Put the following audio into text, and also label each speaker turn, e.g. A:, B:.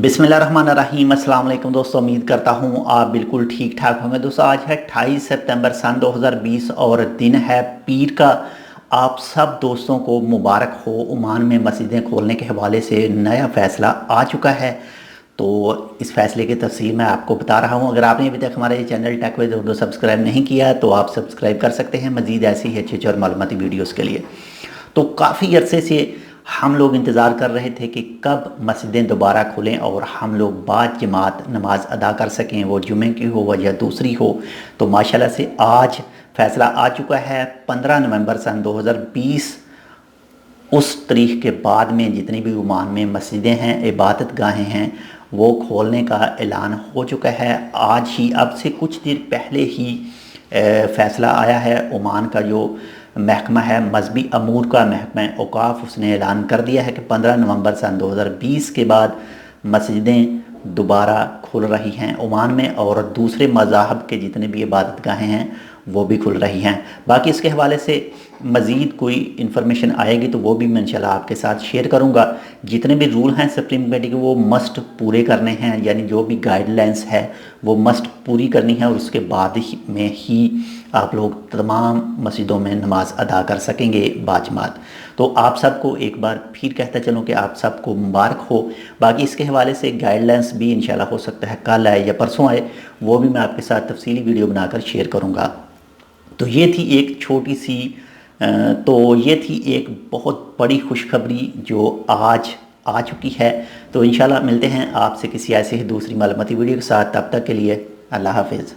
A: बिस्मिल्लाहिर्रहमानिर्रहीम। अस्सलाम वालेकुम दोस्तों, उम्मीद करता हूँ आप बिल्कुल ठीक ठाक होंगे। दोस्तों आज है 28 सितंबर सन 2020 और दिन है पीर का। आप सब दोस्तों को मुबारक हो। ओमान में मस्जिदें खोलने के हवाले से नया फ़ैसला आ चुका है, तो इस फ़ैसले की तफसील मैं आपको बता रहा हूँ। अगर आपने अभी तक हमारे channel tech with Urdu subscribe नहीं किया तो आप सब्सक्राइब कर सकते हैं मज़ीद ऐसी ही अच्छी और मालूमाती वीडियोज़ के लिए। तो काफ़ी अरसे से हम लोग इंतज़ार कर रहे थे कि कब मस्जिदें दोबारा खुलें और हम लोग बाद जमात नमाज अदा कर सकें, वो जुमे की हो या दूसरी हो। तो माशाल्लाह से आज फ़ैसला आ चुका है। 15 नवंबर सन 2020 उस तारीख के बाद में जितनी भी ओमान में मस्जिदें हैं, इबादत गाहें हैं, वो खोलने का ऐलान हो चुका है। आज ही अब से कुछ देर पहले ही फ़ैसला आया है। ओमान का जो महकमा है, मजहबी अमूर का महकमा औकाफ, उसने ऐलान कर दिया है कि 15 नवंबर सन 2020 के बाद मस्जिदें दोबारा खुल रही हैं ओमान में, और दूसरे मज़ाहब के जितने भी इबादत गाहें हैं वो भी खुल रही हैं। बाकी इसके हवाले से मज़ीद कोई इन्फॉर्मेशन आएगी तो वो भी मैं इंशाल्लाह आपके साथ शेयर करूंगा। जितने भी रूल हैं सुप्रीम कमेटी के वो मस्ट पूरे करने हैं, यानी जो भी गाइडलाइंस है वो मस्ट पूरी करनी है, और उसके बाद में ही आप लोग तमाम मस्जिदों में नमाज अदा कर सकेंगे बाजमात। तो आप सबको एक बार फिर कहता चलूँ कि आप सबको मुबारक हो। बाकी इसके हवाले से गाइडलाइंस भी इंशाल्लाह हो सकता है कल आए या परसों आए, वो भी मैं आपके साथ तफसीली वीडियो बनाकर शेयर करूँगा। तो ये थी एक छोटी सी ये थी एक बहुत बड़ी खुशखबरी जो आज आ चुकी है। तो इंशाल्लाह मिलते हैं आपसे किसी ऐसे ही दूसरी मालूमाती वीडियो के साथ। तब तक के लिए अल्लाह हाफिज़।